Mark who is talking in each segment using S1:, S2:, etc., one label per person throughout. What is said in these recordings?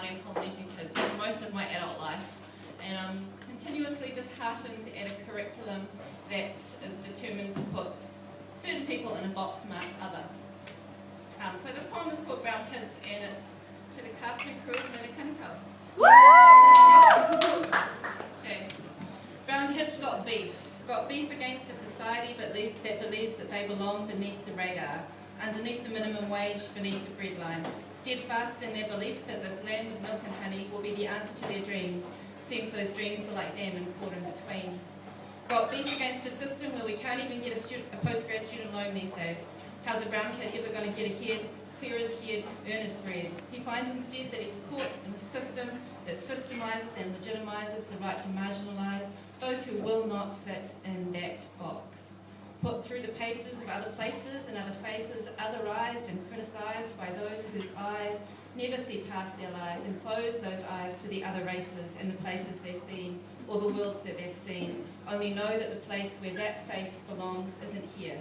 S1: 9 Polynesian kids for most of my adult life, and I'm continuously disheartened at a curriculum that is determined to put certain people in a box marked other. So this poem is called Brown Kids, and it's to the cast and crew of Minnetonka. Okay. Brown kids got beef against a society that believes that they belong beneath the radar, underneath the minimum wage, beneath the breadline, steadfast in their belief that this land of milk and honey will be the answer to their dreams. Seems those dreams are like them and caught in between. Got beef against a system where we can't even get a postgrad student loan these days. How's a brown kid ever going to get ahead, clear his head, earn his bread? He finds instead that he's caught in a system that systemizes and legitimizes the right to marginalize those who will not fit in that box. Put through the paces of other places and other faces, otherized and criticized by those whose eyes never see past their lies and close those eyes to the other races and the places they've been or the worlds that they've seen. Only know that the place where that face belongs isn't here,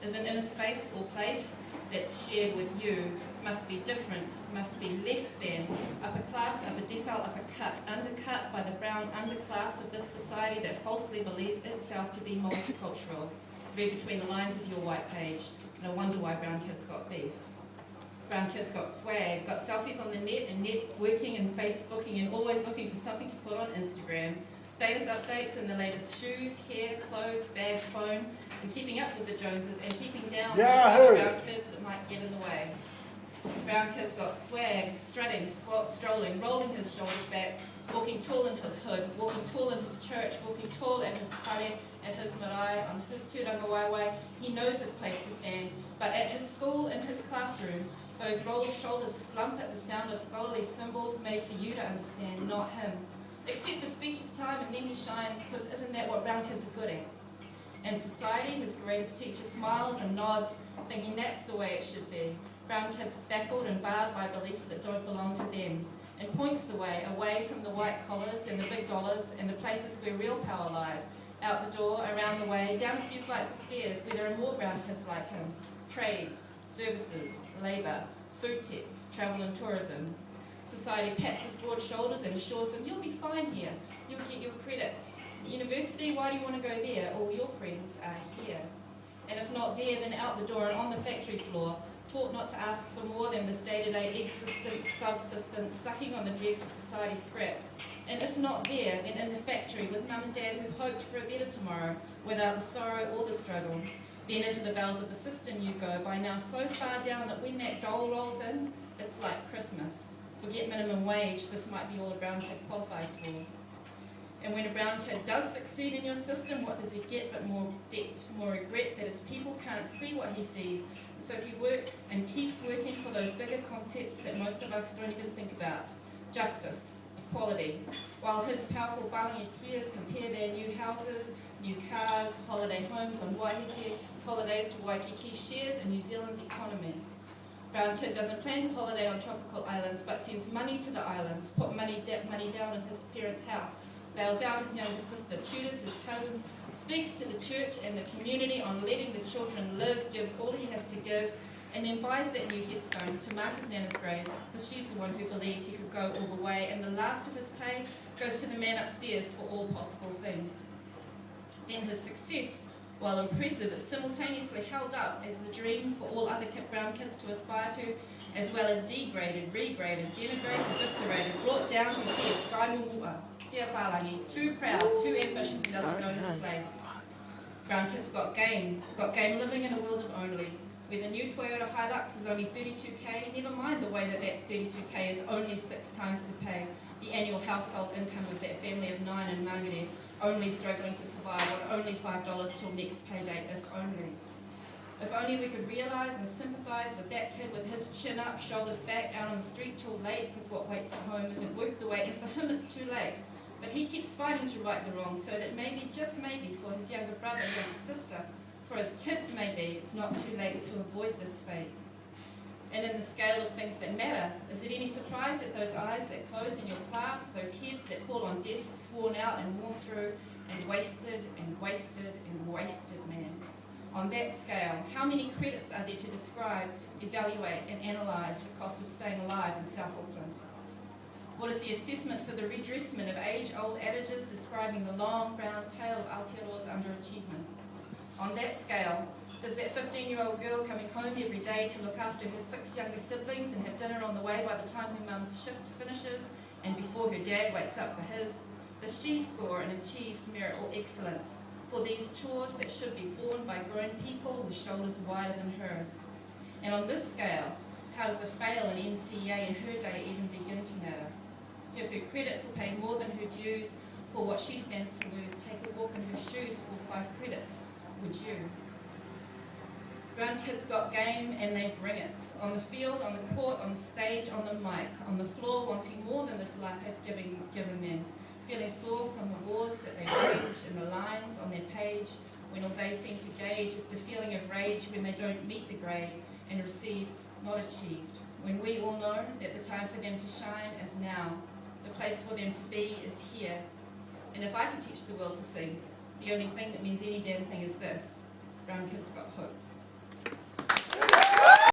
S1: isn't in a space or place that's shared with you, must be different, must be less than, upper class, upper decile, upper cut, undercut by the brown underclass of this society that falsely believes itself to be multicultural. Read between the lines of your white page, and I wonder why brown kids got beef. Brown kids got swag, got selfies on the net and networking and Facebooking and always looking for something to put on Instagram. Status updates in the latest shoes, hair, clothes, bag, phone, and keeping up with the Joneses and keeping down those other brown kids that might get in the way. Brown kids got swag, strutting, strolling, rolling his shoulders back, walking tall in his hood, walking tall in his church, walking tall in his kare, at his marae, on his tūranga waiwai. He knows his place to stand, but at his school, in his classroom, those rolled shoulders slump at the sound of scholarly symbols made for you to understand, not him. Except for speeches time, and then he shines, because isn't that what brown kids are good at? And society, his greatest teacher, smiles and nods, thinking that's the way it should be. Brown kids baffled and barred by beliefs that don't belong to them, and points the way, away from the white collars and the big dollars and the places where real power lies, out the door, around the way, down a few flights of stairs where there are more brown kids like him. Trades, services, labour, food tech, travel and tourism. Society pats his broad shoulders and assures him, you'll be fine here, you'll get your credits. University, why do you want to go there? All your friends are here. And if not there, then out the door and on the factory floor, taught not to ask for more than this day-to-day existence, subsistence, sucking on the dregs of society's scraps. And if not there, then in the factory with mum and dad who hoped for a better tomorrow, without the sorrow or the struggle. Then into the bells of the system you go, by now so far down that when that dole rolls in, it's like Christmas. Forget minimum wage, this might be all a brown kid qualifies for. And when a brown kid does succeed in your system, what does he get but more debt, more regret that his people can't see what he sees. And so he works and keeps working for those bigger concepts that most of us don't even think about. Justice, equality, while his powerful Balingi peers compare their new houses, new cars, holiday homes on Waiheke, holidays to Waikiki, shares in New Zealand's economy. Brown kid doesn't plan to holiday on tropical islands, but sends money to the islands, put money down in his parents' house, bails out his younger sister, tutors his cousins, speaks to the church and the community on letting the children live, gives all he has to give, and then buys that new headstone to mark his nana's grave, because she's the one who believed he could go all the way, and the last of his pay goes to the man upstairs for all possible things. Then his success, while impressive, is simultaneously held up as the dream for all other brown kids to aspire to, as well as degraded, regraded, denigrated, eviscerated, brought down to his kaimumua, kia palangi, too proud, too ambitious, and doesn't know his place. Brown kids got game living in a world of only, where the new Toyota Hilux is only 32k, never mind the way that 32k is only 6 times the pay, the annual household income of that family of 9 in Mangere, only struggling to survive on only $5 till next pay date, if only. If only we could realise and sympathise with that kid with his chin up, shoulders back, out on the street till late, because what waits at home isn't worth the wait, and for him it's too late. But he keeps fighting to right the wrong, so that maybe, just maybe, for his younger brother, younger sister, for his kids maybe, it's not too late to avoid this fate. And in the scale of things that matter, is it any surprise that those eyes that close in your class, those heads that fall on desks worn out and worn through, and wasted and wasted and wasted, man? On that scale, how many credits are there to describe, evaluate and analyse the cost of staying alive in South Auckland? What is the assessment for the redressment of age-old adages describing the long brown tail of Aotearoa's underachievement? On that scale, does that 15-year-old girl coming home every day to look after her 6 younger siblings and have dinner on the way by the time her mum's shift finishes and before her dad wakes up for his, does she score an achieved merit or excellence for these chores that should be borne by grown people with shoulders wider than hers? And on this scale, how does the fail in NCEA in her day even begin to matter? Give her credit for paying more than her dues for what she stands to lose. Take a walk in her shoes for 5 credits. Would you? Brown kids got game and they bring it. On the field, on the court, on the stage, on the mic, on the floor, wanting more than this life has given them. Feeling sore from the wars that they wage and the lines on their page, when all they seem to gauge is the feeling of rage when they don't meet the grade and receive not achieved. When we all know that the time for them to shine is now. The place for them to be is here. And if I could teach the world to sing, the only thing that means any damn thing is this: brown kids got hope.